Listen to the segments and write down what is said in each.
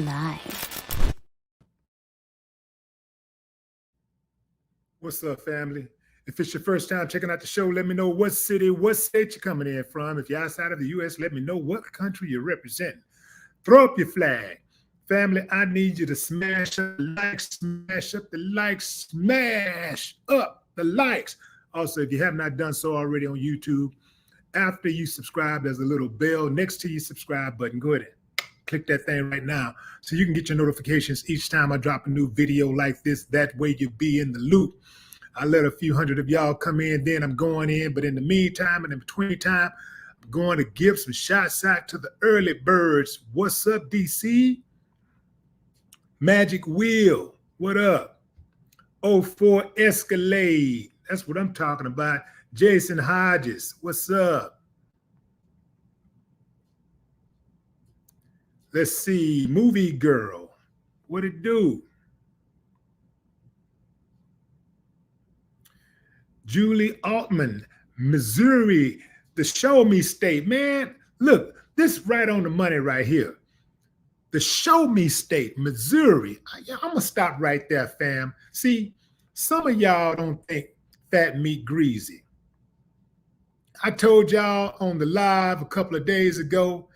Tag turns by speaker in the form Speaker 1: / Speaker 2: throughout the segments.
Speaker 1: live.
Speaker 2: What's up, family? If it's your first time checking out the show, let me know what city, what state you're coming in from. If you're outside of the U.S., let me know what country you're representing. Throw up your flag. Family, I need you to smash up the likes, smash up the likes, smash up the likes. Also, if you have not done so already on YouTube, after you subscribe, there's a little bell next to your subscribe button. Go ahead and click that thing right now so you can get your notifications each time I drop a new video like this. That way you'll be in the loop. I let a few hundred of y'all come in, then I'm going in. But in the meantime and in between time, I'm going to give some shots out to the early birds. What's up, DC? Magic Wheel, what up? 04 Escalade, that's what I'm talking about. Jason Hodges, what's up? Let's see, Movie Girl, what it do? Julie Altman, Missouri, the show me state. Man, look, this right on the money right here. The show me state, Missouri. I'm going to stop right there, fam. See, some of y'all don't think fat meat greasy. I told y'all on the live a couple of days ago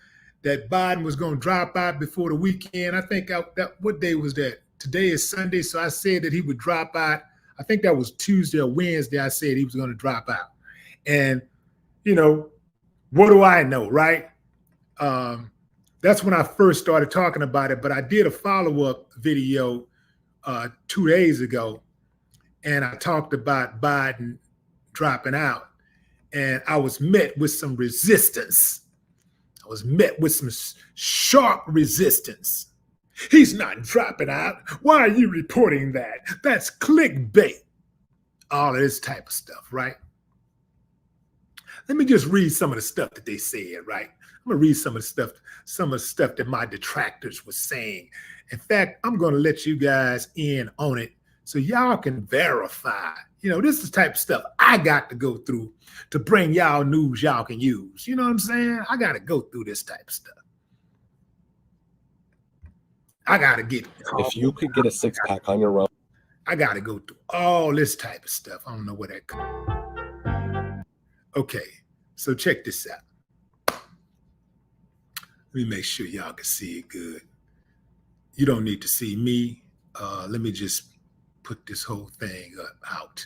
Speaker 2: that Biden was going to drop out before the weekend. I think what day was that? Today is Sunday, so I said that he would drop out. I think that was Tuesday or Wednesday. I said he was going to drop out. And, you know, what do I know, right? That's when I first started talking about it, but I did a follow-up video 2 days ago, and I talked about Biden dropping out, and I was met with some resistance. I was met with some sharp resistance. He's not dropping out. Why are you reporting that? That's clickbait. All of this type of stuff, right? Let me just read some of the stuff that they said, right? I'm gonna read some of the stuff that my detractors were saying. In fact, I'm gonna let you guys in on it so y'all can verify. You know, this is the type of stuff I got to go through to bring y'all news y'all can use. You know what I'm saying? I gotta go through this type of stuff. I gotta get.
Speaker 3: If you could get a six-pack on your own,
Speaker 2: I gotta go through all this type of stuff. I don't know where that comes. Okay, so check this out. Let me make sure y'all can see it good. You don't need to see me. Let me just put this whole thing out.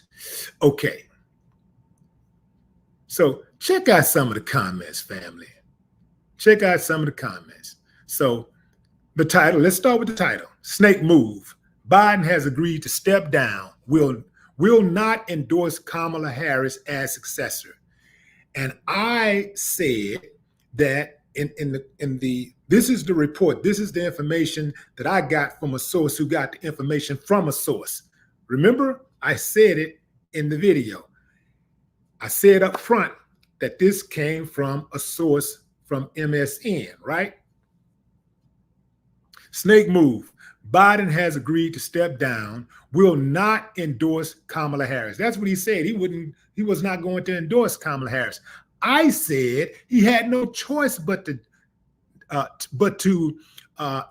Speaker 2: Okay. So check out some of the comments, family. Check out some of the comments. So the title, let's start with the title. Snake move. Biden has agreed to step down, will not endorse Kamala Harris as successor. And I said that this is the report. This is the information that I got from a source who got the information from a source. Remember, I said it in the video. I said up front that this came from a source from MSN, right? Snake move. Biden has agreed to step down, will not endorse Kamala Harris. That's what he said. He was not going to endorse Kamala Harris. I said he had no choice but to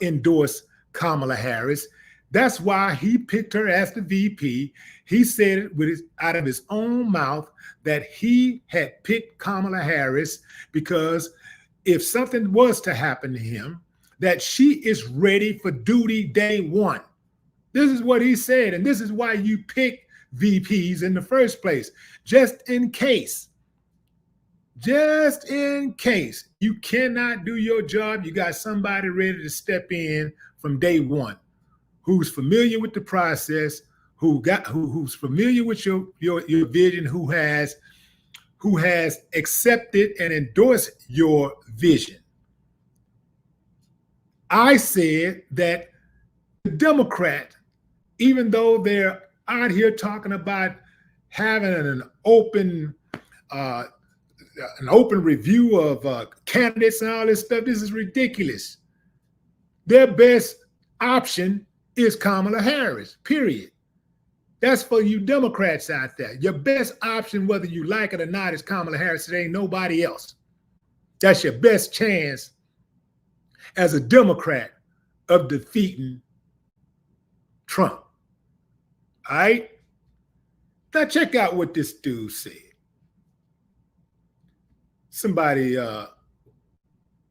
Speaker 2: endorse Kamala Harris. That's why he picked her as the VP. He said it out of his own mouth that he had picked Kamala Harris because if something was to happen to him, that she is ready for duty day one. This is what he said, and this is why you pick VPs in the first place, just in case. Just in case you cannot do your job, you got somebody ready to step in from day one, who's familiar with the process, who's familiar with your vision, who has accepted and endorsed your vision. I said that the Democrat, even though they're out here talking about having an open review of candidates and all this stuff, this is ridiculous. Their best option is Kamala Harris, period. That's for you Democrats out there. Your best option, whether you like it or not, is Kamala Harris. There ain't nobody else. That's your best chance as a Democrat of defeating Trump. All right? Now check out what this dude said. Somebody,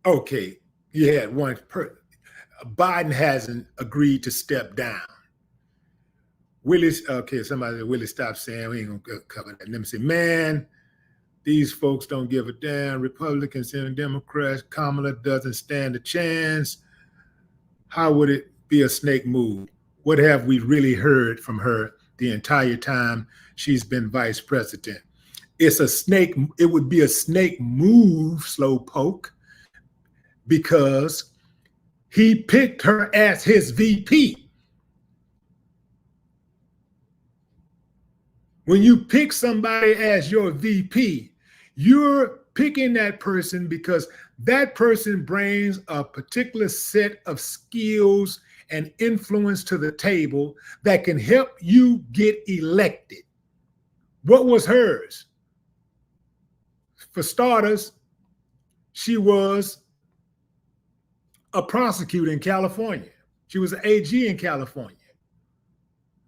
Speaker 2: okay, you had one person. Biden hasn't agreed to step down. Willis, okay, somebody said, Willis, stop saying we ain't gonna cover that. Let me say, man, these folks don't give a damn. Republicans and Democrats, Kamala doesn't stand a chance. How would it be a snake move? What have we really heard from her the entire time she's been vice president? It's a snake. It would be a snake move, Slowpoke, because he picked her as his VP. When you pick somebody as your VP, you're picking that person because that person brings a particular set of skills and influence to the table that can help you get elected. What was hers? For starters, she was a prosecutor in California. She was an AG in California.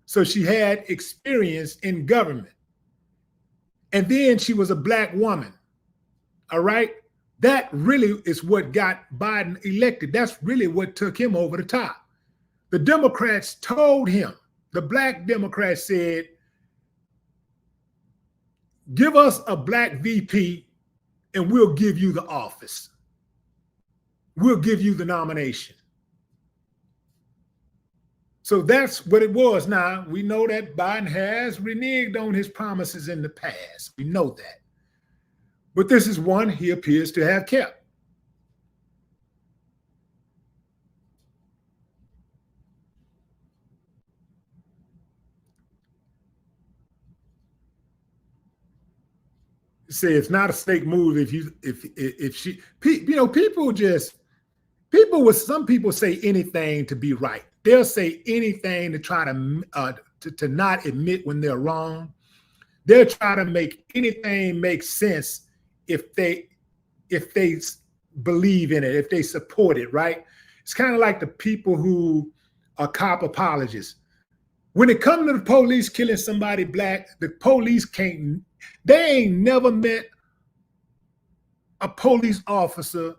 Speaker 2: So she had experience in government. And then she was a Black woman. All right? That really is what got Biden elected. That's really what took him over the top. The Democrats told him, the Black Democrats said, give us a Black VP and we'll give you the office. We'll give you the nomination. So that's what it was. Now, we know that Biden has reneged on his promises in the past. We know that. But this is one he appears to have kept. Say it's not a snake move if she, you know, some people say anything to be right. They'll say anything to try to not admit when they're wrong. They'll try to make anything make sense if they believe in it, if they support it, right? It's kind of like the people who are cop apologists. When it comes to the police killing somebody Black, the police they ain't never met a police officer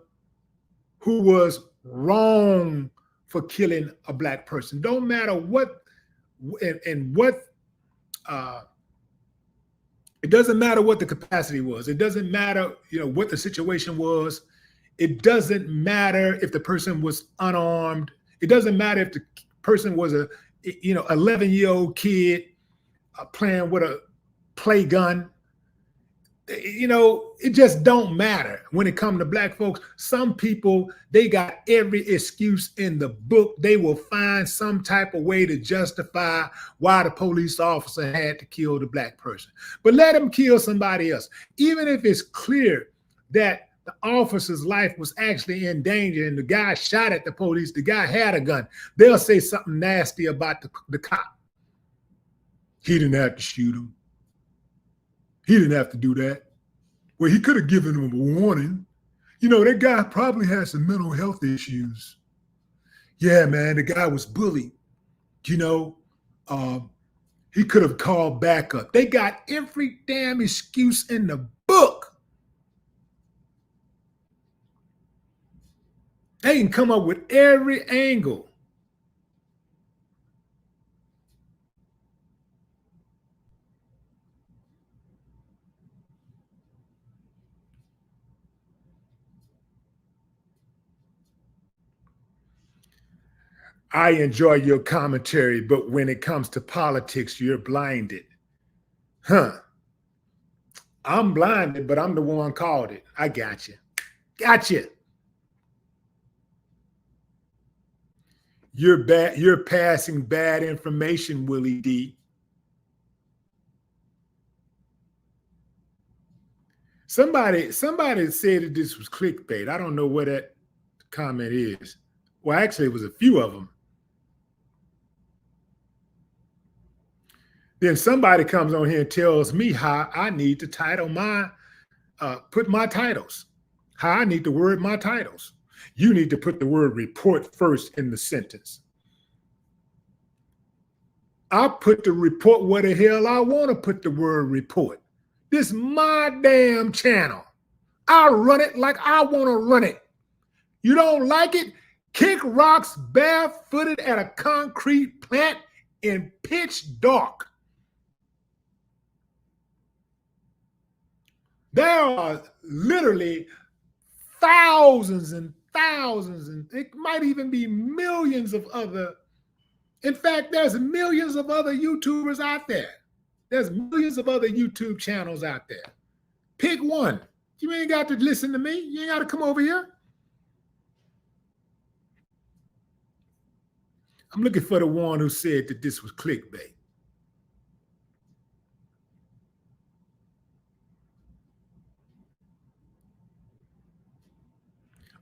Speaker 2: who was wrong for killing a Black person. Don't matter what, and what, it doesn't matter what the capacity was. It doesn't matter, you know, what the situation was. It doesn't matter if the person was unarmed. It doesn't matter if the person was a, 11-year-old kid playing with a play gun. It just don't matter when it comes to Black folks. Some people, they got every excuse in the book. They will find some type of way to justify why the police officer had to kill the Black person. But let him kill somebody else. Even if it's clear that the officer's life was actually in danger and the guy shot at the police, the guy had a gun, they'll say something nasty about the cop. He didn't have to shoot him. He didn't have to do that. Well, he could have given him a warning. That guy probably had some mental health issues. Yeah, man, the guy was bullied. He could have called backup. They got every damn excuse in the book. They can come up with every angle. I enjoy your commentary, but when it comes to politics, you're blinded. I'm blinded, but I'm the one called it. I got you. Gotcha. You're bad. You're passing bad information, Willie D. Somebody said that this was clickbait. I don't know what that comment is. Well, actually, it was a few of them. Then somebody comes on here and tells me how I need to title put my titles, how I need to word my titles. You need to put the word report first in the sentence. I put the report where the hell I want to put the word report. This is my damn channel. I run it like I want to run it. You don't like it? Kick rocks barefooted at a concrete plant in pitch dark. There are literally thousands and thousands, and it might even be millions of other. In fact, there's millions of other YouTubers out there. There's millions of other YouTube channels out there. Pick one. You ain't got to listen to me. You ain't got to come over here. I'm looking for the one who said that this was clickbait.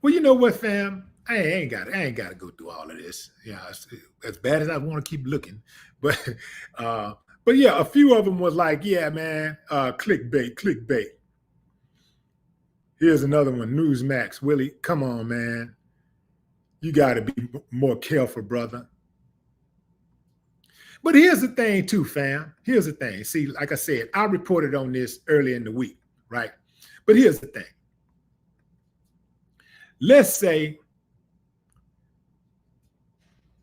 Speaker 2: Well, you know what, fam? I ain't got to go through all of this. Yeah, as bad as I want to keep looking, but yeah, a few of them was like, yeah, man, clickbait. Here's another one, Newsmax. Willie, come on, man. You got to be more careful, brother. But here's the thing too, fam. Here's the thing. See, like I said, I reported on this early in the week, right? But here's the thing. Let's say,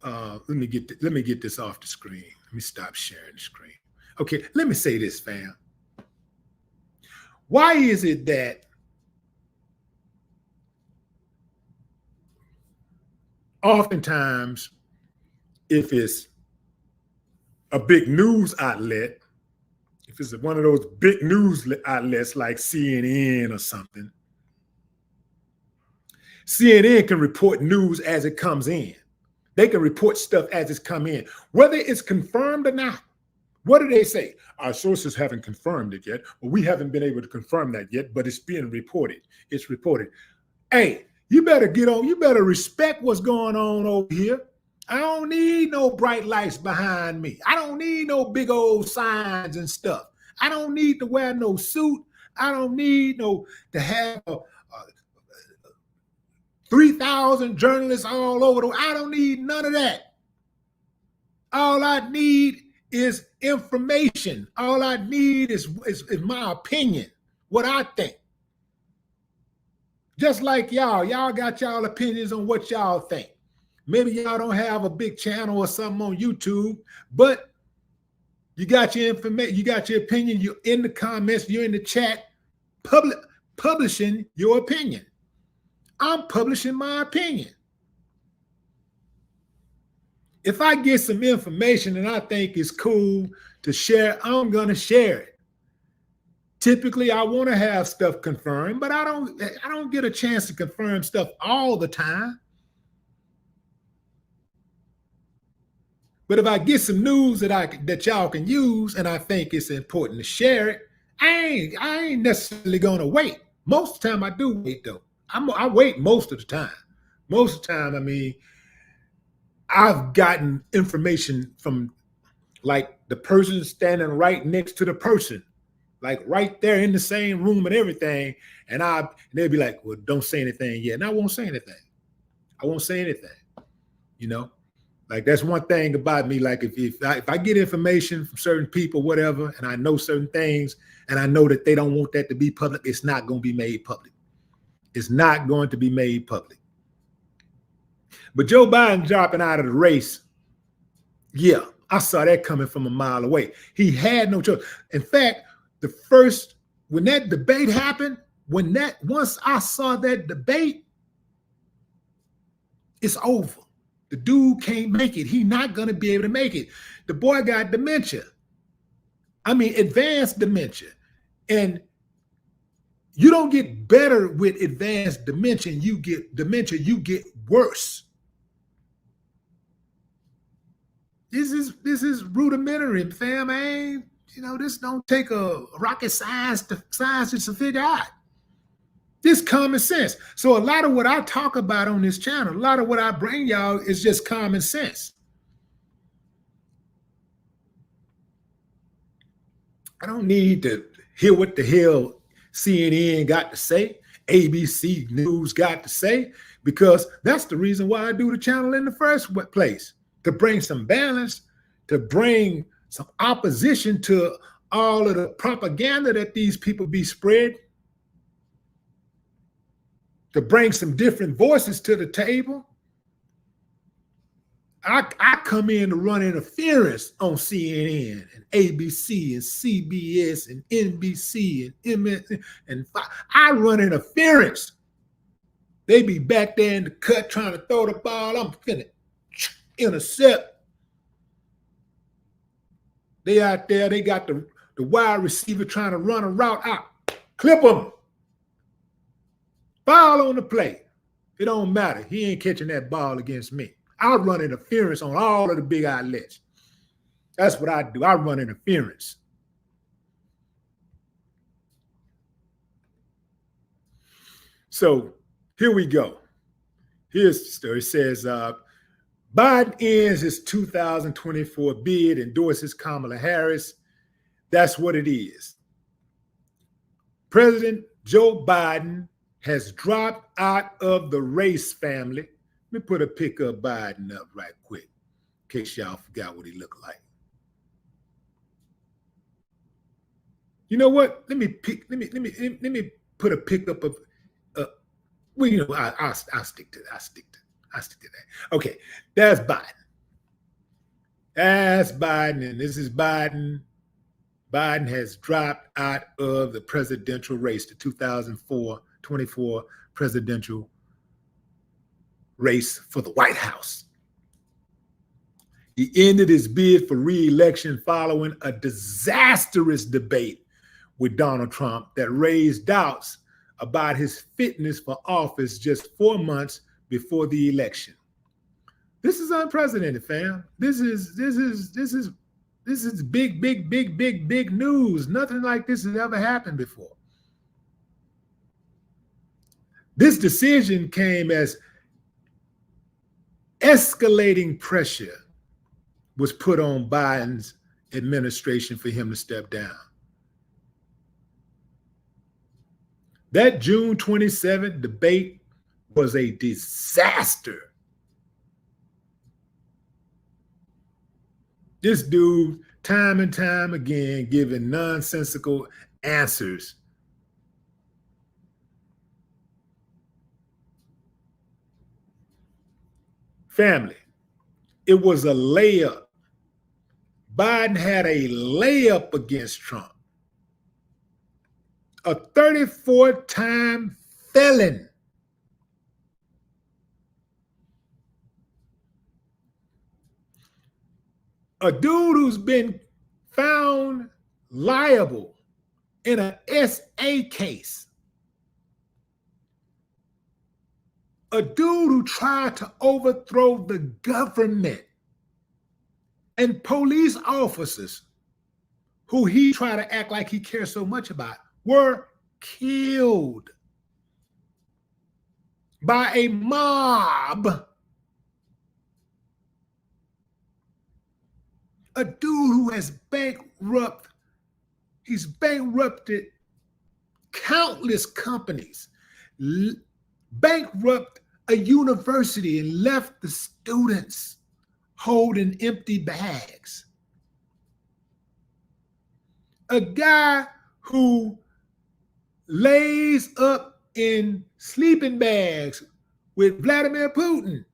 Speaker 2: let me get this off the screen. Let me stop sharing the screen. Okay, let me say this, fam. Why is it that oftentimes, if it's a big news outlet, if it's one of those big news outlets like CNN or something, CNN can report news as it comes in. They can report stuff as it's come in, whether it's confirmed or not. What do they say? Our sources haven't confirmed it yet. Well, we haven't been able to confirm that yet, but it's being reported. It's reported. Hey, you better get on. You better respect what's going on over here. I don't need no bright lights behind me. I don't need no big old signs and stuff. I don't need to wear no suit. I don't need to have 3,000 journalists all over. I don't need none of that. All I need is information. All I need is my opinion, what I think. Just like y'all got y'all opinions on what y'all think. Maybe y'all don't have a big channel or something on YouTube, but you got your information, you got your opinion, you're in the comments, you're in the chat, publishing your opinion. I'm publishing my opinion. If I get some information and I think it's cool to share, I'm going to share it. Typically, I want to have stuff confirmed, but I don't get a chance to confirm stuff all the time. But if I get some news that y'all can use and I think it's important to share it, I ain't necessarily going to wait. Most of the time I do wait though. I wait most of the time. Most of the time, I mean, I've gotten information from like the person standing right next to the person, like right there in the same room and everything. And they'll be like, well, don't say anything yet. And I won't say anything. I won't say anything, you know? Like that's one thing about me. Like if I get information from certain people, whatever, and I know certain things, and I know that they don't want that to be public, it's not going to be made public. It's not going to be made public. But Joe Biden dropping out of the race, yeah, I saw that coming from a mile away. He had no choice. In fact, when that debate happened, once I saw that debate, it's over. The dude can't make it. He's not going to be able to make it. The boy got dementia. I mean, advanced dementia. And you don't get better with advanced dementia. You get worse. This is rudimentary, fam. This don't take a rocket science to figure out. This common sense. So a lot of what I talk about on this channel, a lot of what I bring y'all is just common sense. I don't need to hear what the hell CNN got to say, ABC News got to say, because that's the reason why I do the channel in the first place, to bring some balance, to bring some opposition to all of the propaganda that these people be spread, to bring some different voices to the table. I come in to run interference on CNN and ABC and CBS and NBC and MS and I run interference. They be back there in the cut trying to throw the ball. I'm finna intercept. They out there, they got the wide receiver trying to run a route out. Clip them. Ball on the play. It don't matter. He ain't catching that ball against me. I run interference on all of the big outlets. That's what I do. I run interference. So here we go. Here's the story. It says, Biden ends his 2024 bid, endorses Kamala Harris. That's what it is. President Joe Biden has dropped out of the race, family. Let me put a pic of Biden up right quick, in case y'all forgot what he looked like. You know what? Let me put a pic up of. Well, you know, I'll stick to that. Okay, that's Biden. That's Biden, and this is Biden. Biden has dropped out of the presidential race, the 2024 presidential race for the White House. He ended his bid for re-election following a disastrous debate with Donald Trump that raised doubts about his fitness for office just 4 months before the election. This is unprecedented, fam. This is big news. Nothing like this has ever happened before. This decision came as escalating pressure was put on Biden's administration for him to step down. That June 27th debate was a disaster. This dude, time and time again, giving nonsensical answers. Family, it was a layup. Biden had a layup against Trump. A 34-time felon. A dude who's been found liable in an SA case. A dude who tried to overthrow the government, and police officers who he tried to act like he cares so much about were killed by a mob. A dude who has he's bankrupted countless companies, bankrupt a university and left the students holding empty bags. A guy who lays up in sleeping bags with Vladimir Putin.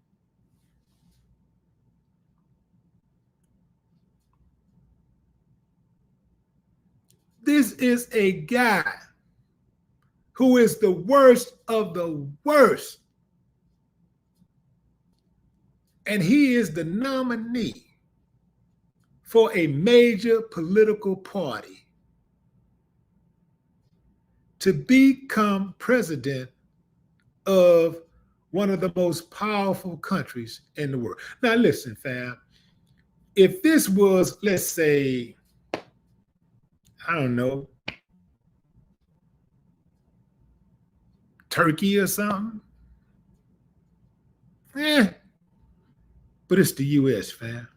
Speaker 2: This is a guy who is the worst of the worst. And he is the nominee for a major political party to become president of one of the most powerful countries in the world. Now, listen, fam, if this was, let's say, I don't know, Turkey or something, but it's the U.S., fam.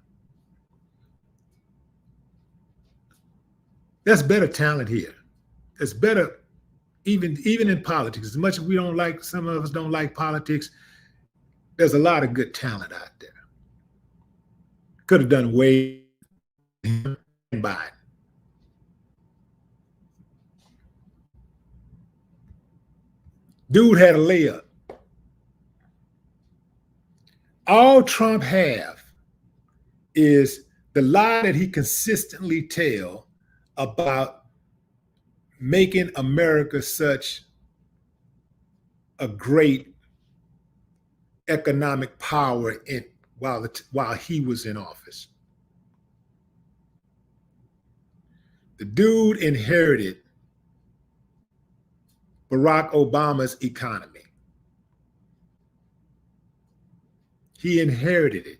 Speaker 2: There's better talent here. There's better, even in politics. As much as we don't like, some of us don't like politics, There's a lot of good talent out there. Could have done way by it. Dude had a layup. All Trump have is the lie that he consistently tell about making America such a great economic power while he was in office. The dude inherited Barack Obama's economy. He inherited it.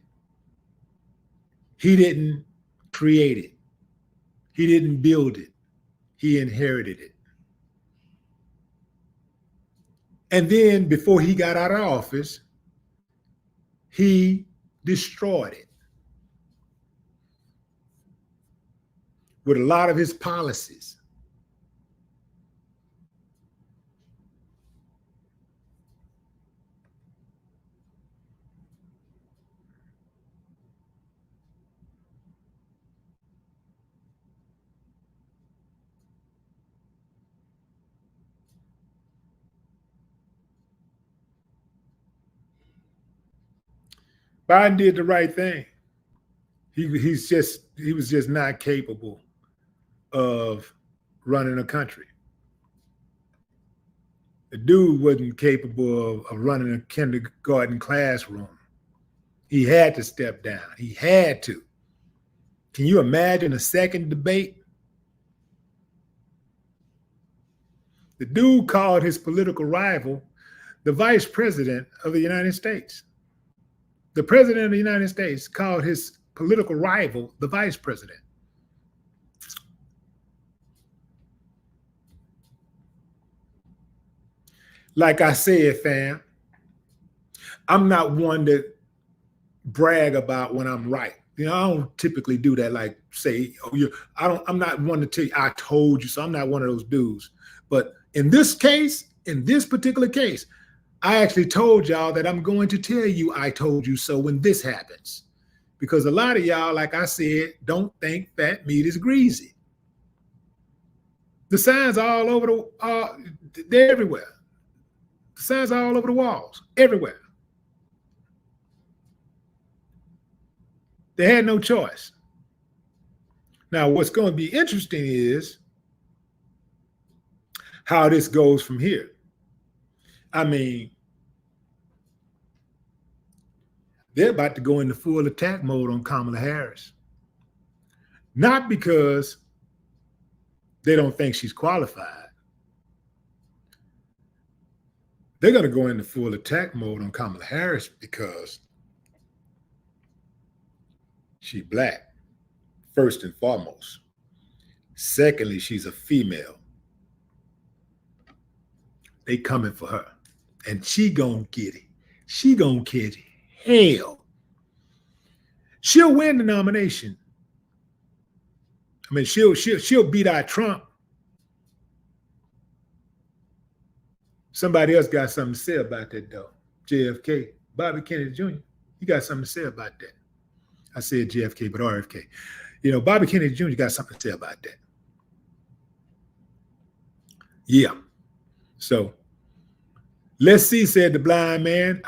Speaker 2: He didn't create it. He didn't build it. He inherited it. And then before he got out of office, he destroyed it with a lot of his policies. Biden did the right thing. He was just not capable of running a country. The dude wasn't capable of running a kindergarten classroom. He had to step down. He had to. Can you imagine a second debate? The dude called his political rival the vice president of the United States. The president of the United States called his political rival the vice president. Like I said, fam, I'm not one to brag about when I'm right. You know, I don't typically do that. Like say, I'm not one to tell you, I told you so. I'm not one of those dudes. But in this case, in this particular case, I actually told y'all that I'm going to tell you I told you so when this happens. Because a lot of y'all, like I said, don't think fat meat is greasy. The signs are all over they're everywhere. The signs are all over the walls, everywhere. They had no choice. Now, what's going to be interesting is how this goes from here. I mean, they're about to go into full attack mode on Kamala Harris. Not because they don't think she's qualified. They're going to go into full attack mode on Kamala Harris because she's Black, first and foremost. Secondly, she's a female. They coming for her. And she gonna get it. She gonna catch hell. She'll win the nomination. I mean, she'll beat out Trump. Somebody else got something to say about that, though. JFK, Bobby Kennedy Jr., he got something to say about that. I said JFK, but RFK. You know, Bobby Kennedy Jr. got something to say about that. Yeah. So, let's see, said the blind man.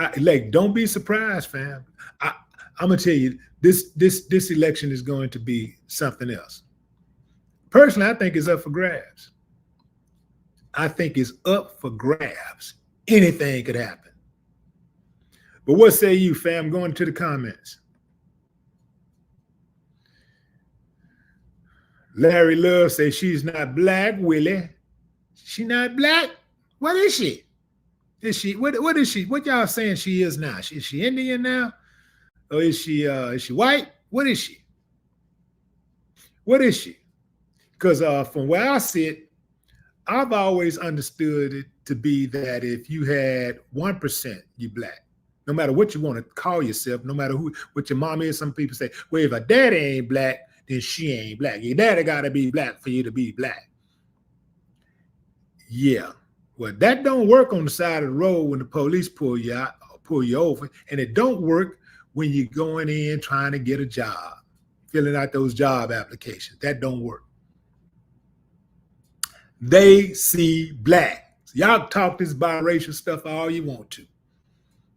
Speaker 2: Don't be surprised, fam. I'm gonna tell you, this election is going to be something else. Personally, I think it's up for grabs. I think it's up for grabs. Anything could happen. But what say you, fam? Going to the comments. Larry Love says she's not Black, Willie. She not Black? What is she? Is she what is she? What y'all saying she is now? Is she Indian now? Or is she white? What is she? What is she? Because from where I sit, I've always understood it to be that if you had 1%, you Black. No matter what you want to call yourself, no matter what your mom is, some people say, well, if her daddy ain't Black, then she ain't Black. Your daddy gotta be Black for you to be Black. Yeah. Well, that don't work on the side of the road when the police pull you pull you over. And it don't work when you're going in trying to get a job, filling out those job applications. That don't work. They see black. Y'all talk this biracial stuff all you want to.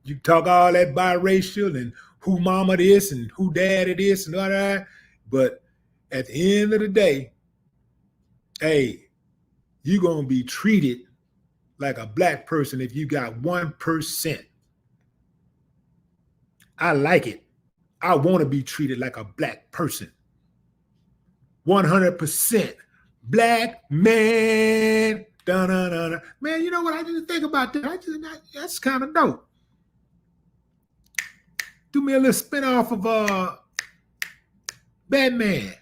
Speaker 2: You talk all that biracial and who mama this and who dad it is and all that. But at the end of the day, hey, you're going to be treated like a black person if you got 1%. I like it. I want to be treated like a black person. 100% black man. Da-da-da-da. Man, you know what? I didn't think about that. That's kind of dope. Do me a little spin off of Batman.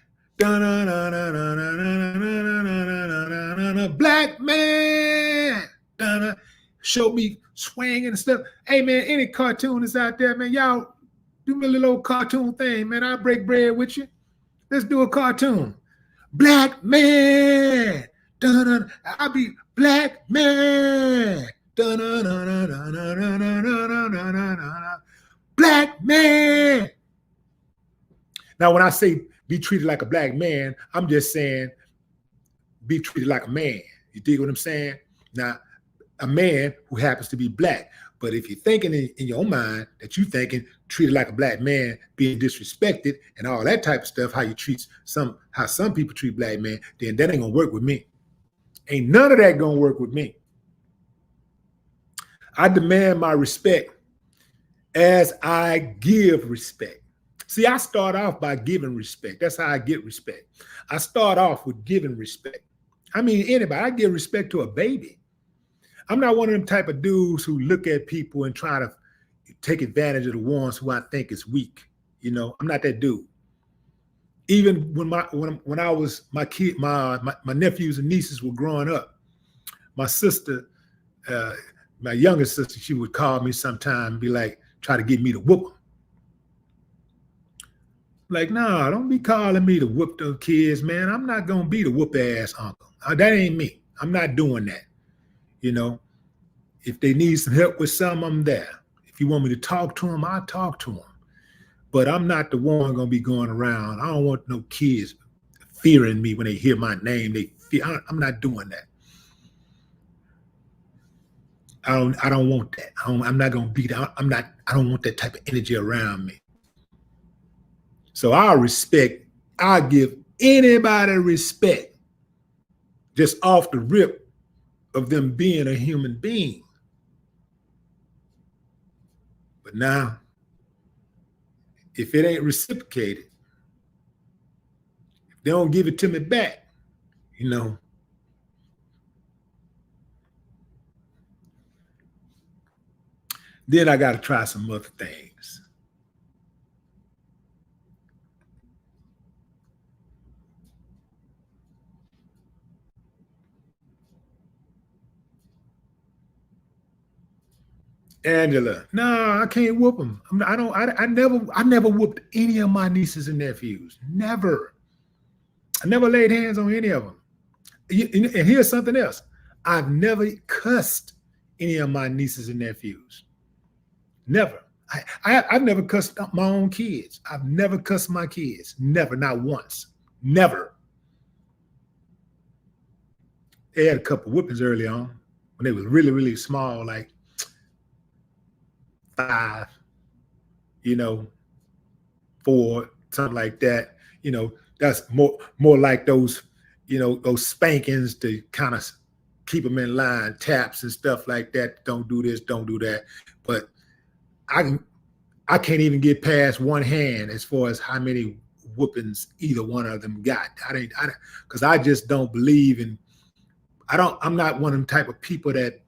Speaker 2: Black man. Show me swinging and stuff. Hey man, any cartoonists out there, man, y'all do me a little old cartoon thing, man. I'll break bread with you. Let's do a cartoon. Black man. I'll be black man. Black man. Now, when I say be treated like a black man, I'm just saying be treated like a man. You dig what I'm saying? Now, a man who happens to be black. But if you're thinking in your own mind that you're thinking treated like a black man, being disrespected and all that type of stuff, how some people treat black men, then that ain't gonna work with me. Ain't none of that gonna work with me. I demand my respect as I give respect. See, I start off by giving respect. That's how I get respect. I start off with giving respect. I mean, anybody, I give respect to a baby. I'm not one of them type of dudes who look at people and try to take advantage of the ones who I think is weak. You know, I'm not that dude. Even when I was my nephews and nieces were growing up, my sister, my younger sister, she would call me sometime and be like, try to get me to whoop them. Like, nah, don't be calling me to whoop those kids, man. I'm not gonna be the whoop ass uncle. That ain't me. I'm not doing that. You know, if they need some help with something, I'm there. If you want me to talk to them, I'll talk to them. But I'm not the one gonna be going around. I don't want no kids fearing me when they hear my name. They fear. I'm not doing that. I don't want that. I'm not gonna be that. I don't want that type of energy around me. So I give anybody respect just off the rip of them being a human being. But now, if it ain't reciprocated, if they don't give it to me back, you know, then I got to try some other things. Angela, no, I can't whoop them. I never whooped any of my nieces and nephews. Never. I never laid hands on any of them. And here's something else. I've never cussed any of my nieces and nephews. Never. I've never cussed my own kids. I've never cussed my kids. Never, not once. Never. They had a couple whoopings early on when they was really, really small, like 5, 4, something like that. You know, that's more like those, those spankings to kind of keep them in line, taps and stuff like that. Don't do this, don't do that. But I can't even get past one hand as far as how many whoopings either one of them got. Because I just don't believe in. I'm not one of them type of people that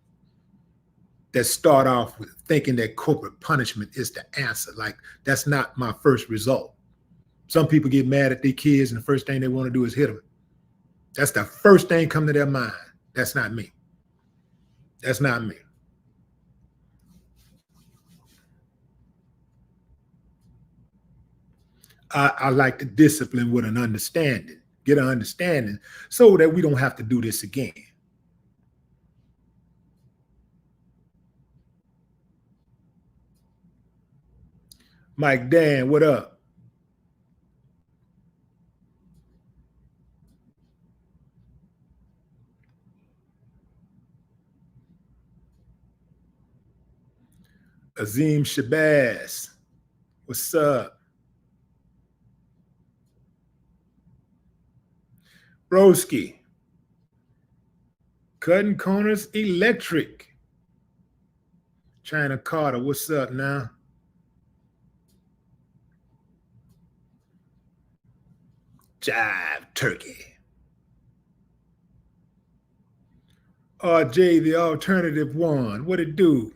Speaker 2: start off with thinking that corporate punishment is the answer. Like, that's not my first result. Some people get mad at their kids and the first thing they want to do is hit them. That's the first thing come to their mind. That's not me. That's not me. I like to discipline with an understanding, get an understanding so that we don't have to do this again. Mike Dan, what up? Azim Shabazz, what's up? Broski, Cutting Corners Electric. China Carter, what's up now? Jive Turkey. RJ, the alternative one, what it do?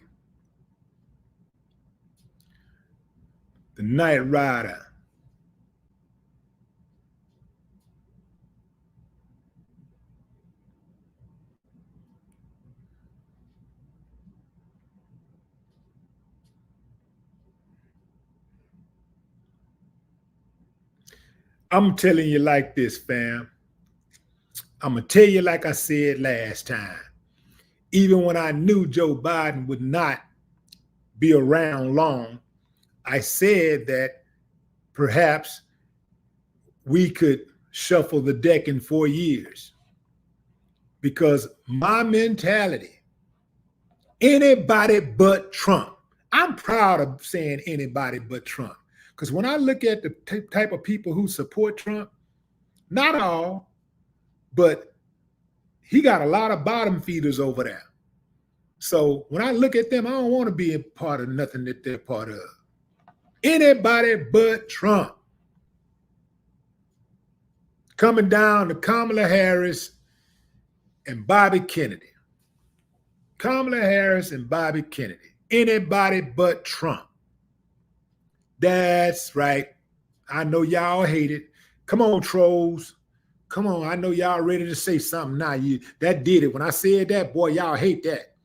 Speaker 2: The Night Rider. I'm telling you like this, fam. I'm going to tell you like I said last time. Even when I knew Joe Biden would not be around long, I said that perhaps we could shuffle the deck in 4 years. Because my mentality, anybody but Trump. I'm proud of saying anybody but Trump. Because when I look at the type of people who support Trump, not all, but he got a lot of bottom feeders over there. So when I look at them, I don't want to be a part of nothing that they're part of. Anybody but Trump. Coming down to Kamala Harris and Bobby Kennedy. Kamala Harris and Bobby Kennedy. Anybody but Trump. That's right. I know y'all hate it. Come on, trolls. Come on. I know y'all ready to say something now. That did it. When I said that, boy, y'all hate that.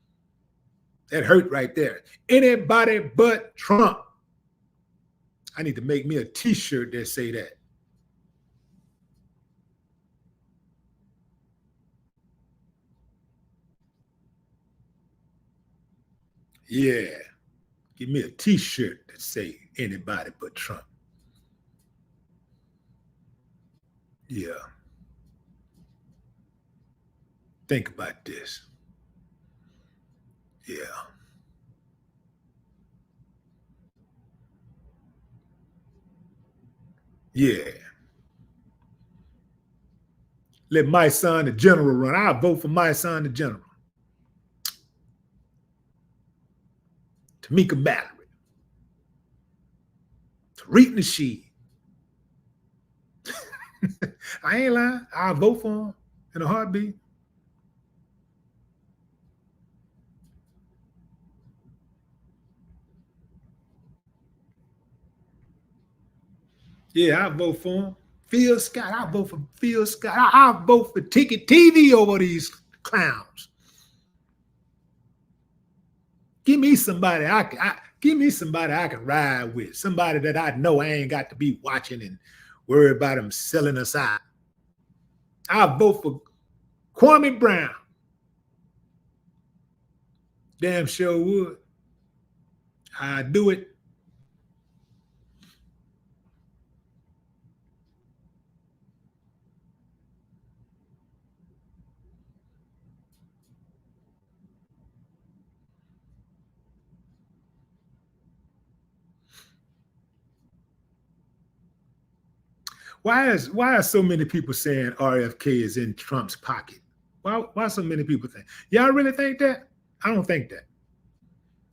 Speaker 2: That hurt right there. Anybody but Trump. I need to make me a t-shirt that say that. Yeah. Give me a t-shirt that say anybody but Trump. Yeah. Think about this. Yeah. Yeah. Let my son, the general, run. I'll vote for my son, the general. Tamika Mallory. Tariq Nasheed. I ain't lying. I'll vote for him in a heartbeat. Yeah, I'll vote for him. Phil Scott. I'll vote for Phil Scott. I'll vote for Ticket TV over these clowns. Give me somebody I can ride with. Somebody that I know I ain't got to be watching and worry about them selling us out. I'll vote for Kwame Brown. Damn sure would. I'd do it. Why are so many people saying RFK is in Trump's pocket? Why so many people think? Y'all really think that? I don't think that.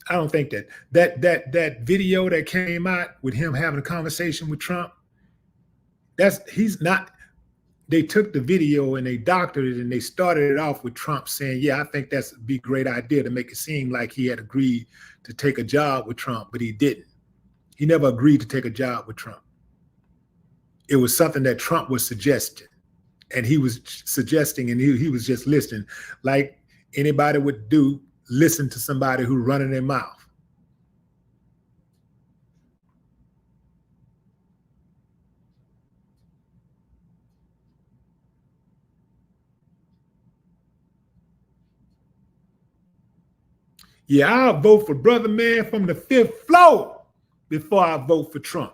Speaker 2: I don't think that. That video that came out with him having a conversation with Trump, he's not. They took the video and they doctored it and they started it off with Trump saying, yeah, I think that's be a great idea to make it seem like he had agreed to take a job with Trump, but he didn't. He never agreed to take a job with Trump. It was something that Trump was suggesting, and he was suggesting, and he was just listening, like anybody would do, listen to somebody who's running their mouth. Yeah, I'll vote for brother man from the 5th floor before I vote for Trump.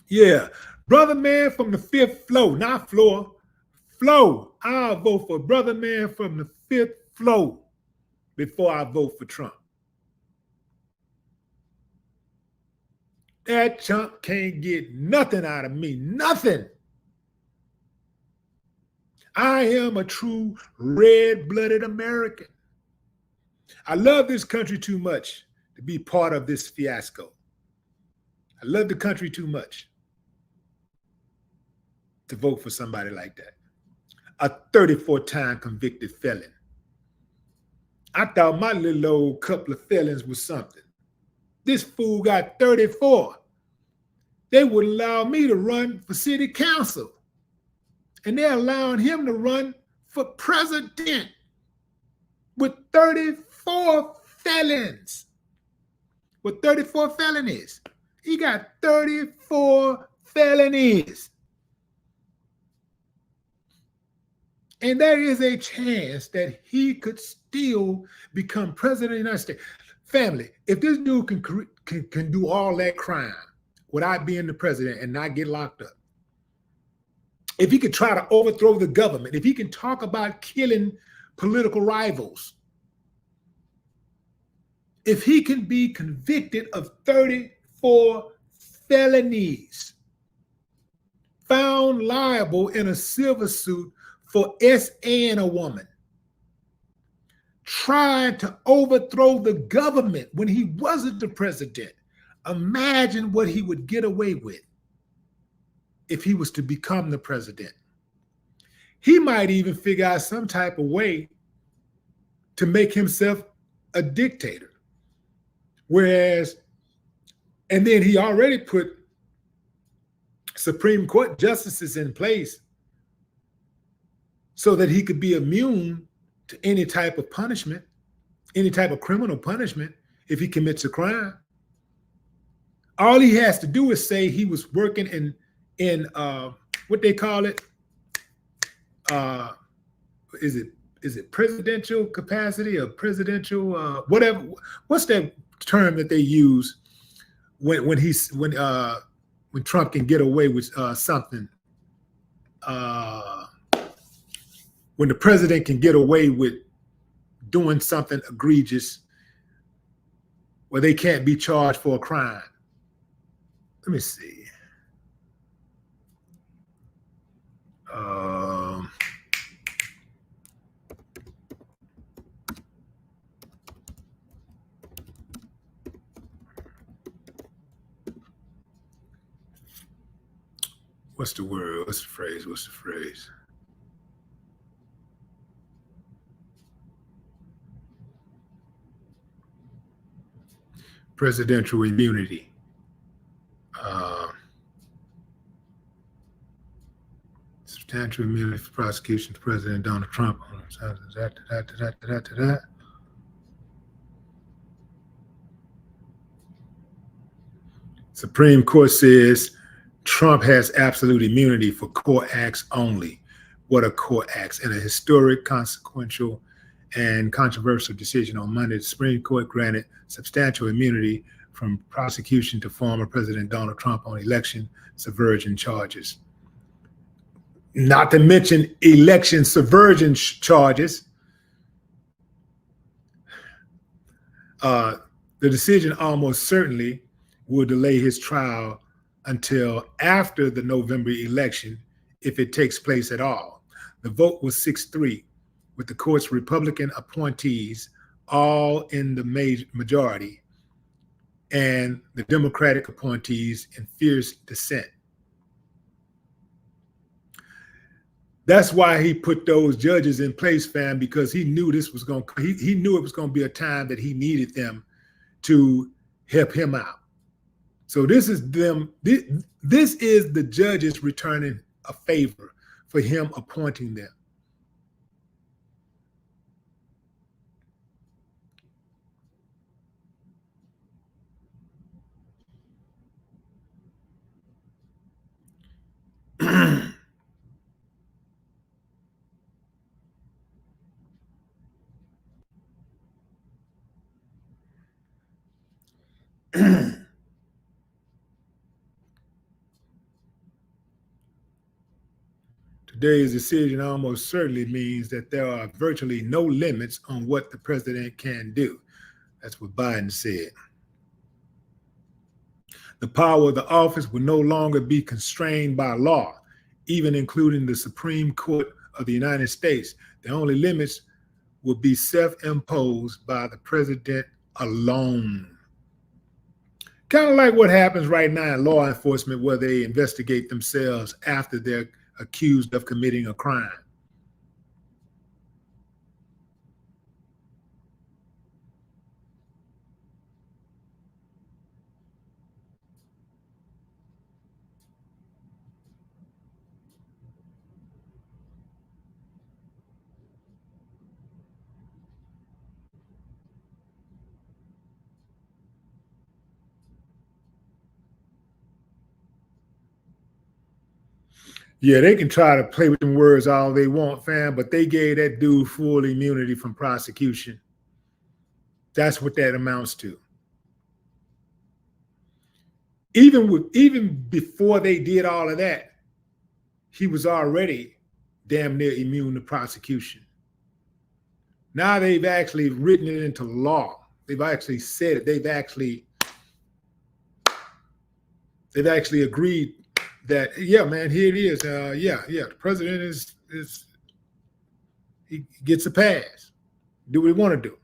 Speaker 2: Yeah, brother man from the fifth floor, not floor, floor. I'll vote for brother man from the fifth floor before I vote for Trump. That chump can't get nothing out of me, nothing. I am a true red-blooded American. I love this country too much to be part of this fiasco. I love the country too much to vote for somebody like that. A 34-time convicted felon. I thought my little old couple of felons was something. This fool got 34. They would allow me to run for city council. And they're allowing him to run for president with 34 felons. With 34 felonies. He got 34 felonies. And there is a chance that he could still become president of the United States. Family, if this dude can do all that crime without being the president and not get locked up, if he could try to overthrow the government, if he can talk about killing political rivals, if he can be convicted of 34 felonies, found liable in a civil suit for S.A.ing a woman, tried to overthrow the government when he wasn't the president, imagine what he would get away with if he was to become the president. He might even figure out some type of way to make himself a dictator. Whereas, and then he already put Supreme Court justices in place so that he could be immune to any type of punishment, any type of criminal punishment if he commits a crime. All he has to do is say he was working in what they call it, is it presidential capacity or presidential whatever? What's that term that they use when Trump can get away with something? When the president can get away with doing something egregious where they can't be charged for a crime. Let me see. What's the word? What's the phrase? What's the phrase? Presidential immunity. Substantial immunity for prosecution to President Donald Trump. Supreme Court says Trump has absolute immunity for court acts only. What are court acts? In a historic, consequential, and controversial decision on Monday, the Supreme Court granted substantial immunity from prosecution to former President Donald Trump on election subversion charges. Not to mention election subversion charges. The decision almost certainly will delay his trial until after the November election, if it takes place at all. The vote was 6-3, with the court's Republican appointees all in the majority and the Democratic appointees in fierce dissent. That's why he put those judges in place, fam, because he knew this was going to, he knew it was going to be a time that he needed them to help him out. So this is them, this is the judges returning a favor for him appointing them. Today's decision almost certainly means that there are virtually no limits on what the president can do. That's what Biden said. The power of the office will no longer be constrained by law, even including the Supreme Court of the United States. The only limits will be self-imposed by the president alone. Kind of like what happens right now in law enforcement, where they investigate themselves after they're accused of committing a crime. Yeah, they can try to play with them words all they want, fam, but they gave that dude full immunity from prosecution. That's what that amounts to. Even before they did all of that, he was already damn near immune to prosecution. Now they've actually written it into law. They've actually said it. They've actually agreed that, yeah, man, here it is. The president is he gets a pass. Do what he want to do.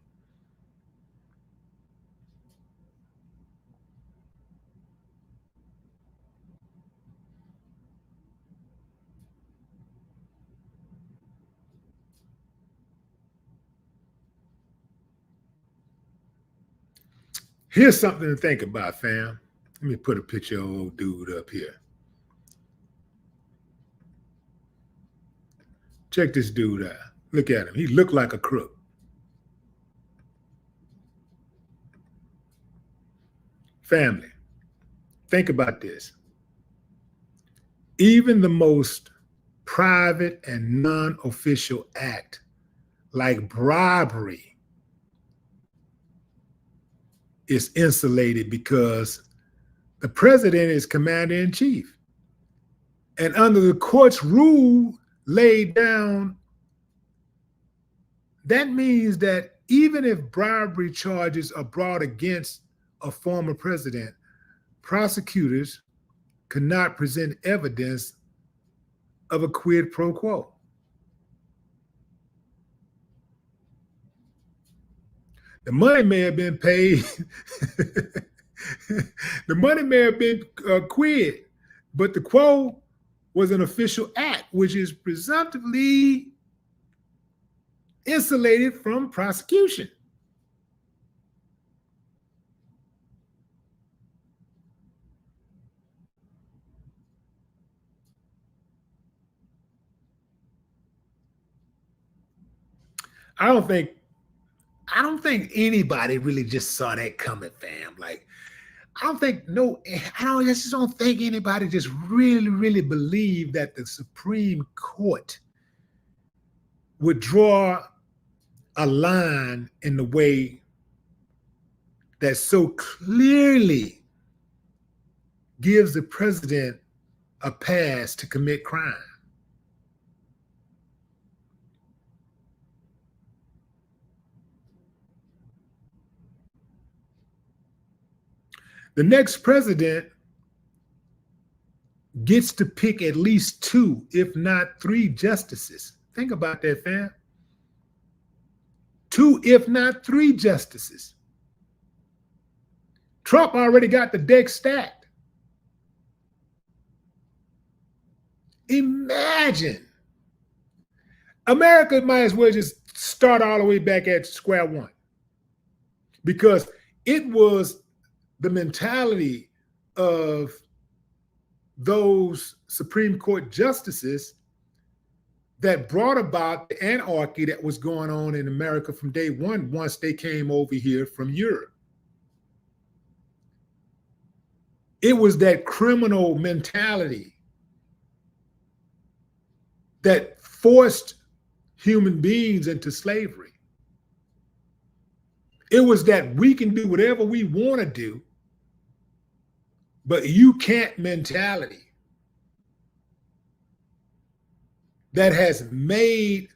Speaker 2: Here's something to think about, fam. Let me put a picture of old dude up here. Check this dude out. Look at him. He looked like a crook. Family, think about this. Even the most private and non-official act, like bribery, is insulated because the president is commander-in-chief. And under the court's rule laid down, that means that even if bribery charges are brought against a former president, prosecutors cannot present evidence of a quid pro quo. The money may have been paid. The money may have been quid, but the quo was an official act, which is presumptively insulated from prosecution. I don't think anybody really just saw that coming, fam. Like, I just don't think anybody just really believed that the Supreme Court would draw a line in the way that so clearly gives the president a pass to commit crime. The next president gets to pick at least 2, if not 3 justices. Think about that, fam. 2, if not 3 justices. Trump already got the deck stacked. Imagine. America might as well just start all the way back at square one, because it was the mentality of those Supreme Court justices that brought about the anarchy that was going on in America from day one once they came over here from Europe. It was that criminal mentality that forced human beings into slavery. It was that we can do whatever we want to do but you can't mentality that has made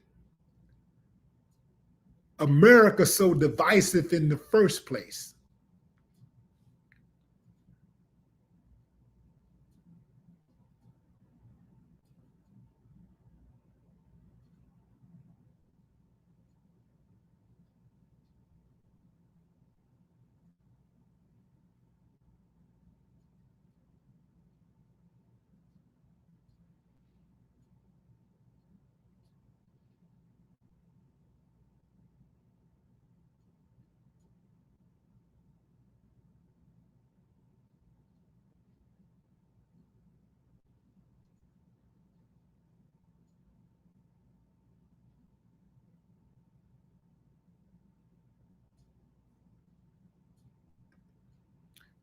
Speaker 2: America so divisive in the first place.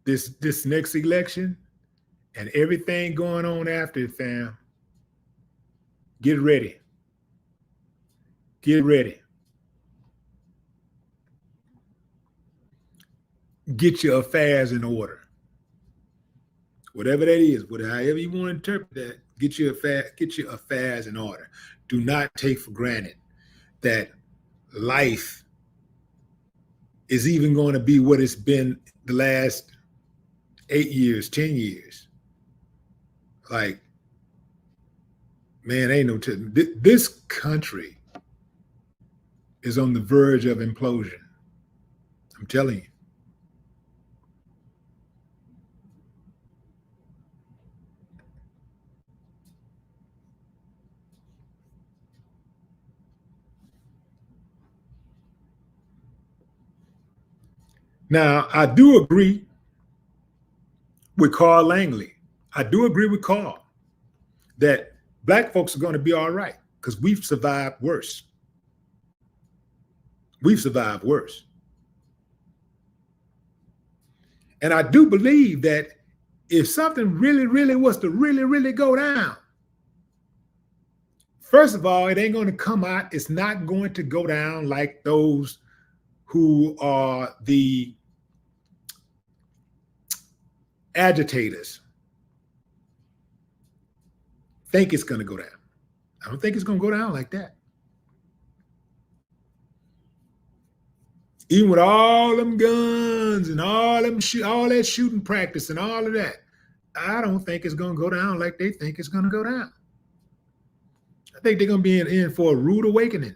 Speaker 2: This next election and everything going on after it, fam, get ready. Get ready. Get your affairs in order. Whatever that is, however you want to interpret that, get your affairs in order. Do not take for granted that life is even going to be what it's been the last 8 years, 10 years. Like, man, ain't no this country is on the verge of implosion. I'm telling you. Now, I do agree with Carl Langley. I do agree with Carl that Black folks are going to be all right because we've survived worse. We've survived worse. And I do believe that if something really was to really go down, first of all, it ain't going to come out. It's not going to go down like those who are the agitators think it's going to go down. I don't think it's going to go down like that. Even with all them guns and all that shooting practice and all of that, I don't think it's going to go down like they think it's going to go down. I think they're going to be in for a rude awakening.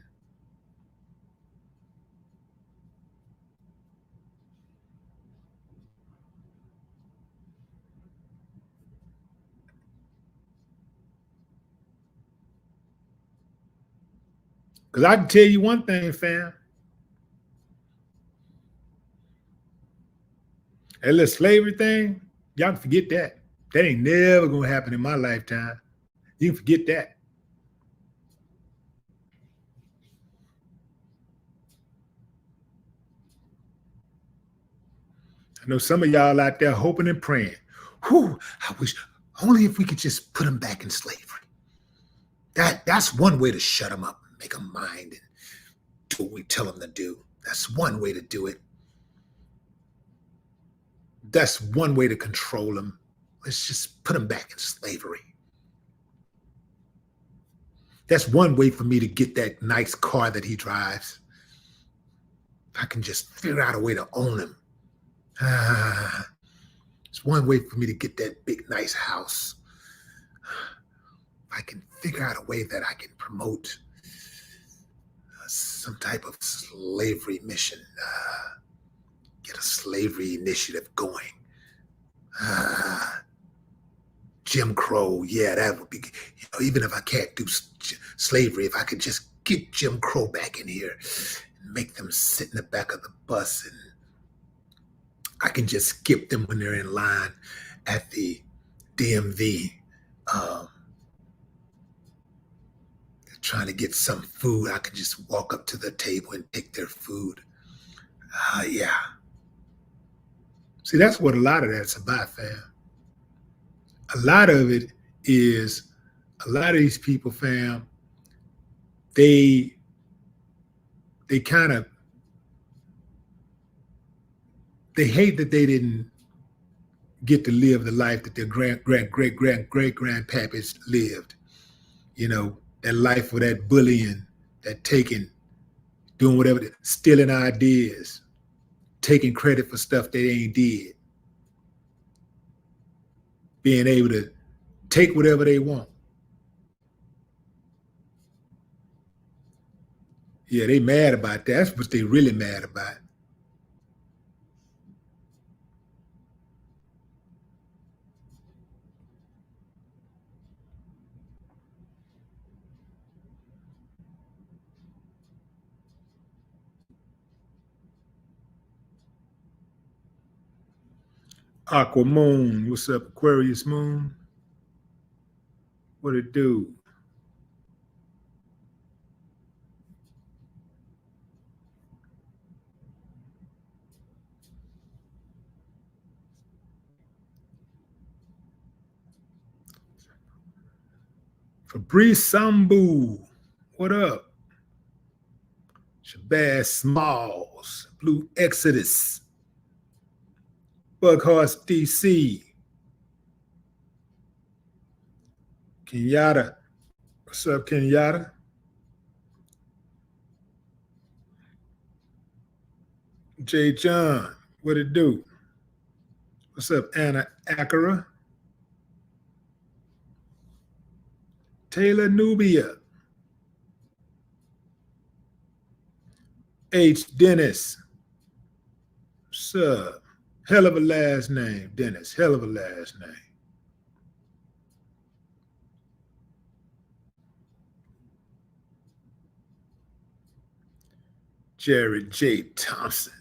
Speaker 2: Because I can tell you one thing, fam. That little slavery thing, y'all can forget that. That ain't never going to happen in my lifetime. You can forget that. I know some of y'all out there hoping and praying. Whew, I wish only if we could just put them back in slavery. That's one way to shut them up, make them mind and do what we tell them to do. That's one way to do it. That's one way to control them. Let's just put them back in slavery. That's one way for me to get that nice car that he drives. If I can just figure out a way to own him. It's one way for me to get that big, nice house. If I can figure out a way that I can promote some type of slavery mission, get a slavery initiative going. Jim Crow, yeah, that would be, even if I can't do slavery, if I could just get Jim Crow back in here and make them sit in the back of the bus and I can just skip them when they're in line at the DMV, trying to get some food. I can just walk up to the table and take their food. Yeah. See, that's what a lot of that's about, fam. A lot of it is, a lot of these people, fam, they kind of, they hate that they didn't get to live the life that their great-grandpappys lived. You know, that life of that bullying, that taking, doing whatever, stealing ideas, taking credit for stuff they ain't did, being able to take whatever they want. Yeah, they mad about that. That's what they really mad about. Aqua Moon, what's up, Aquarius Moon? What it do? Fabrice Sambu, what up? Shabazz Smalls, Blue Exodus, Bughorse DC, Kenyatta, what's up, Kenyatta? J. John, what it do? What's up, Anna Akara? Taylor Nubia. H. Dennis. What's up? Hell of a last name, Dennis. Hell of a last name. Jared J. Thompson.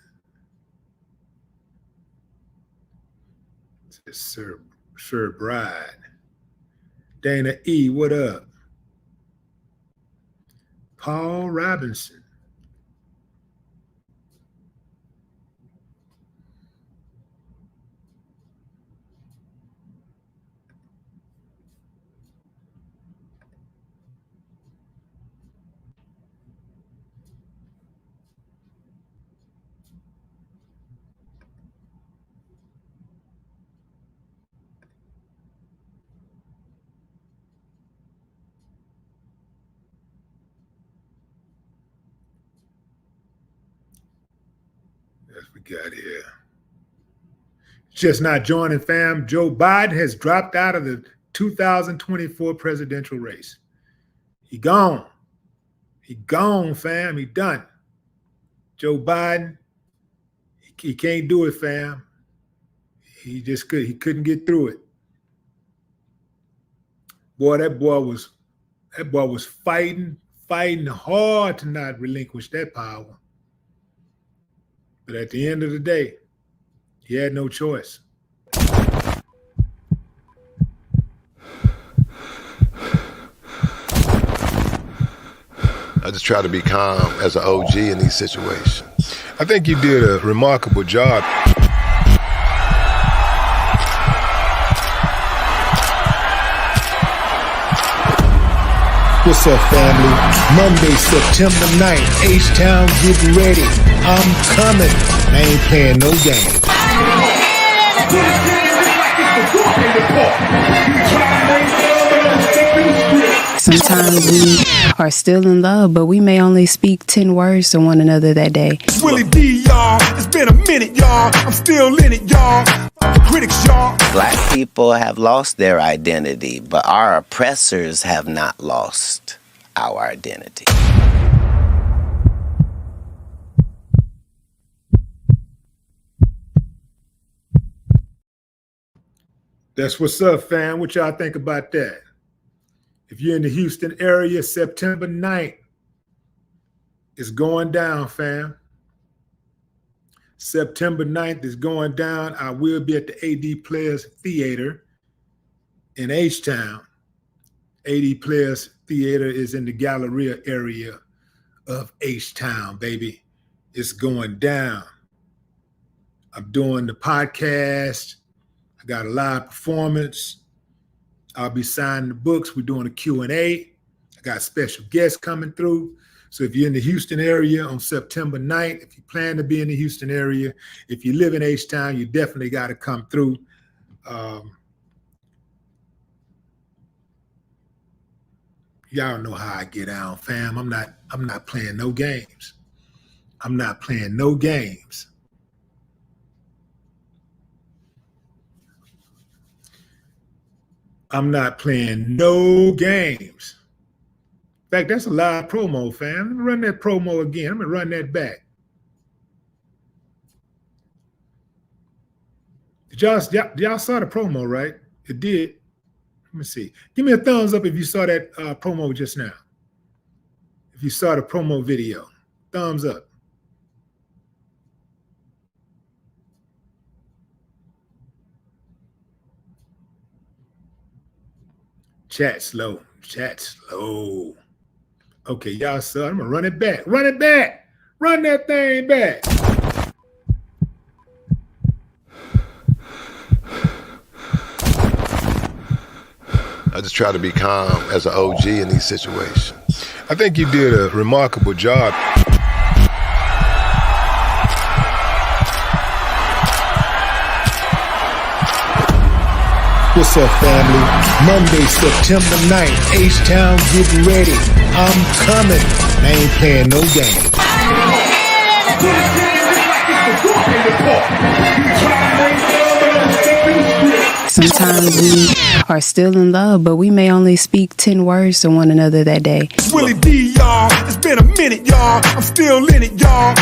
Speaker 2: Sir Bride. Dana E., what up? Paul Robinson. We got here. Just not joining, fam. Joe Biden has dropped out of the 2024 presidential race. He gone. He gone, fam. He done. Joe Biden, he can't do it, fam. He couldn't get through it. Boy, that boy was fighting hard to not relinquish that power. But at the end of the day, he had no choice.
Speaker 1: I just try to be calm as an OG in these situations.
Speaker 4: I think you did a remarkable job.
Speaker 2: What's up, family? Monday, September 9th, H-Town, get ready. I'm coming. I ain't playing no game.
Speaker 5: Sometimes we are still in love, but we may only speak 10 words to one another that day.
Speaker 6: It's Willie D, y'all. It's been a minute, y'all. I'm still in it, y'all. Critics, y'all.
Speaker 7: Black people have lost their identity, but our oppressors have not lost our identity.
Speaker 2: That's what's up, fam. What y'all think about that? If you're in the Houston area, September 9th, it's going down, fam. September 9th is going down. I will be at the AD Players Theater in H-Town. AD Players Theater is in the Galleria area of H-Town, baby. It's going down. I'm doing the podcast. I got a live performance. I'll be signing the books. We're doing a Q&A. I got special guests coming through. So if you're in the Houston area on September 9th, if you plan to be in the Houston area, if you live in H-Town, you definitely got to come through. Y'all know how I get down, fam. I'm not playing no games. I'm not playing no games. I'm not playing no games. In fact, that's a live promo, fam. Let me run that promo again. I'm gonna run that back. Y'all saw the promo, right? It did. Let me see. Give me a thumbs up if you saw that promo just now. If you saw the promo video, thumbs up. Chat slow. Chat slow. Okay, y'all saw it. I'm gonna run it back. Run it back. Run that thing back.
Speaker 1: I just try to be calm as an OG in these situations.
Speaker 4: I think you did a remarkable job.
Speaker 2: What's up, family? Monday, September 9th, H-Town getting ready. I'm coming. I ain't playing no game.
Speaker 5: Sometimes we are still in love, but we may only speak 10 words to one another that day.
Speaker 6: It's Willie D, y'all. It's been a minute, y'all. I'm still in it, y'all.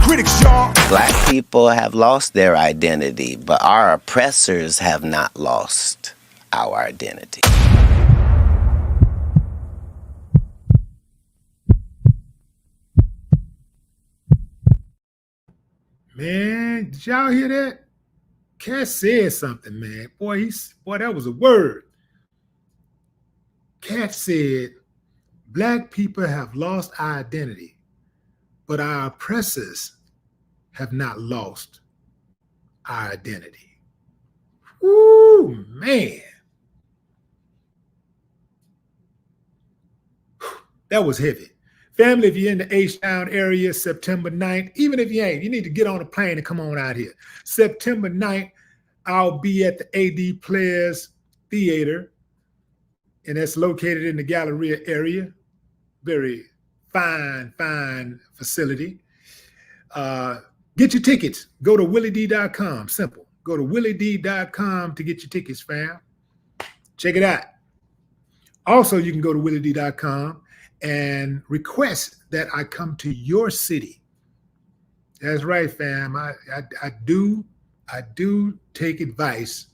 Speaker 6: Critics, y'all.
Speaker 7: Black people have lost their identity, but our oppressors have not lost our identity.
Speaker 2: Man, did y'all hear that? Cat said something, man. Boy, that was a word. Cat said, Black people have lost our identity, but our oppressors have not lost our identity. Woo, man. That was heavy. Family, if you're in the H-Town area, September 9th, even if you ain't, you need to get on a plane and come on out here. September 9th, I'll be at the AD Players Theater, and that's located in the Galleria area. Very fine facility. Get your tickets. Go to willied.com. Simple. Go to willied.com to get your tickets, fam. Check it out. Also, you can go to willied.com and request that I come to your city. That's right, fam. I do take advice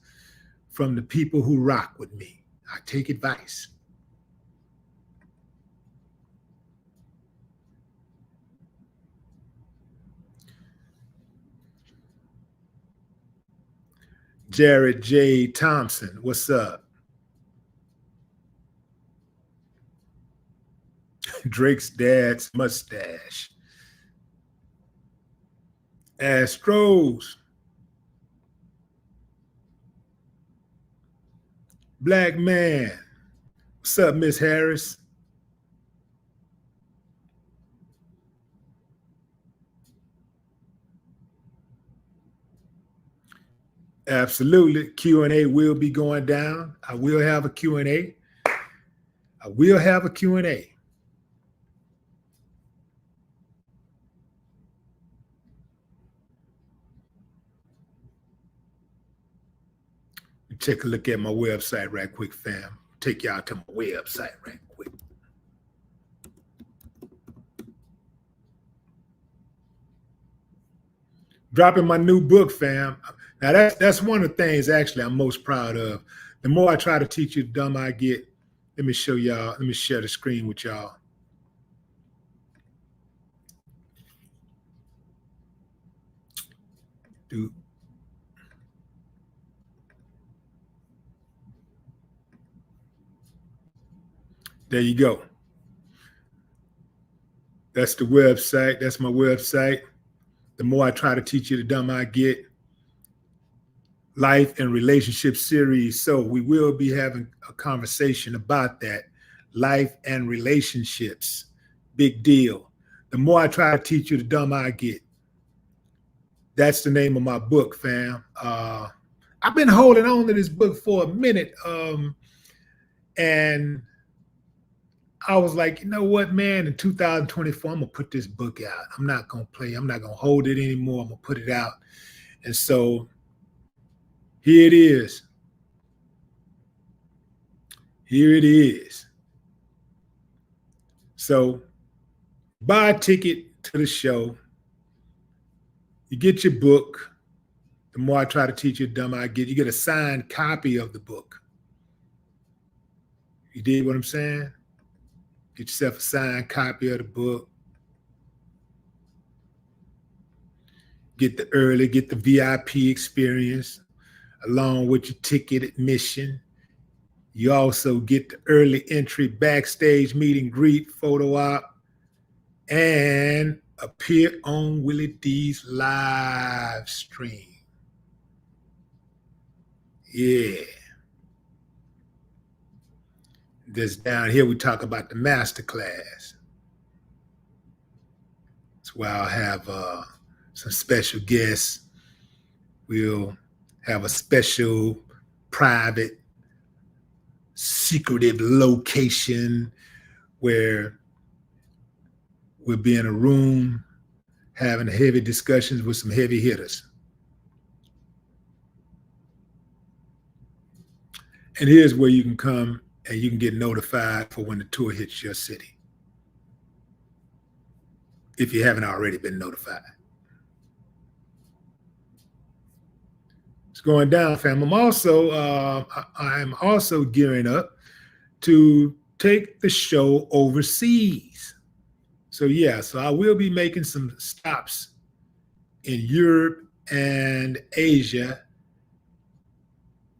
Speaker 2: from the people who rock with me. I take advice. Jared J. Thompson, what's up? Drake's dad's mustache. Astros. Black man. What's up, Miss Harris? Absolutely. Q&A will be going down. I will have a Q&A. I will have a Q&A. Take a look at my website right quick, fam. Take y'all to my website right quick. Dropping my new book, fam. Now that's one of the things actually I'm most proud of. The more I try to teach you, the dumber I get. Let me show y'all. Let me share the screen with y'all. Dude. There you go. That's the website. That's my website. The more I try to teach you, the dumber I get. Life and relationship series. So we will be having a conversation about that. Life and relationships. Big deal. The more I try to teach you, the dumber I get. That's the name of my book, fam. I've been holding on to this book for a minute. And I was like, you know what, man, in 2024, I'm going to put this book out. I'm not going to play. I'm not going to hold it anymore. I'm going to put it out. And so here it is. Here it is. So buy a ticket to the show. You get your book. The more I try to teach you, the dumber I get. You get a signed copy of the book. You dig what I'm saying? Get yourself a signed copy of the book. Get the VIP experience along with your ticket admission. You also get the early entry backstage meet and greet photo op and appear on Willie D's live stream. Yeah. This down here, we talk about the masterclass. That's where I'll have some special guests. We'll have a special private secretive location where we'll be in a room having heavy discussions with some heavy hitters. And here's where you can come and you can get notified for when the tour hits your city, if you haven't already been notified. It's going down, fam. I'm also gearing up to take the show overseas. So I will be making some stops in Europe and Asia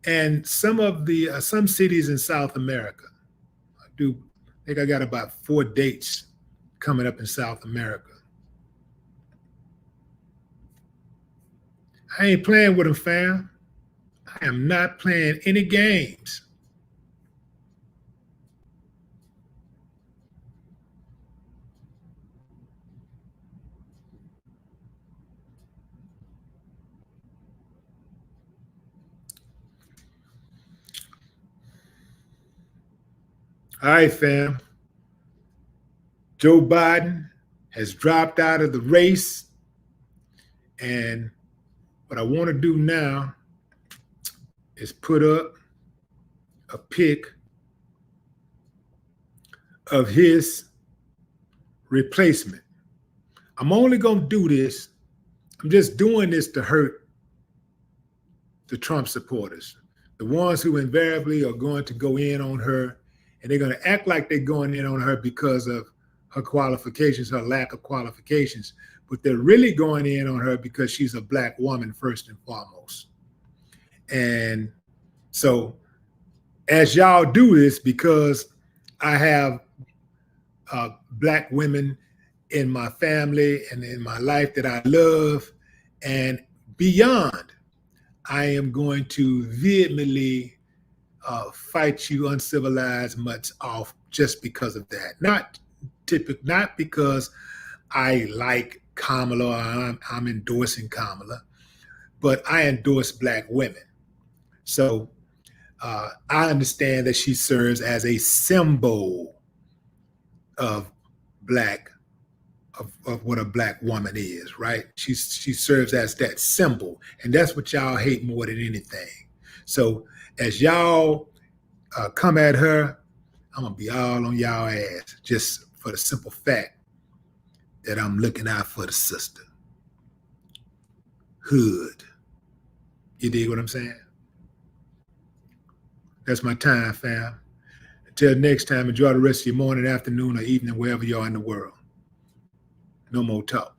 Speaker 2: and some cities in South America. I think I got about 4 dates coming up in South America. I ain't playing with them, fam. I am not playing any games. All right, fam. Joe Biden has dropped out of the race. And what I want to do now is put up a pic of his replacement. I'm only going to do this. I'm just doing this to hurt the Trump supporters, the ones who invariably are going to go in on her, and they're going to act like they're going in on her because of her qualifications, her lack of qualifications, but they're really going in on her because she's a Black woman first and foremost. And so as y'all do this, because I have Black women in my family and in my life that I love and beyond, I am going to vehemently fight you uncivilized mutts off just because of that. Not because I like Kamala or I'm endorsing Kamala, but I endorse Black women. So I understand that she serves as a symbol of what a Black woman is, right? She serves as that symbol, and that's what y'all hate more than anything. So as y'all come at her, I'm gonna be all on y'all ass just for the simple fact that I'm looking out for the sister. Hood. You dig what I'm saying? That's my time, fam. Until next time, enjoy the rest of your morning, afternoon, or evening, wherever you are in the world. No more talk.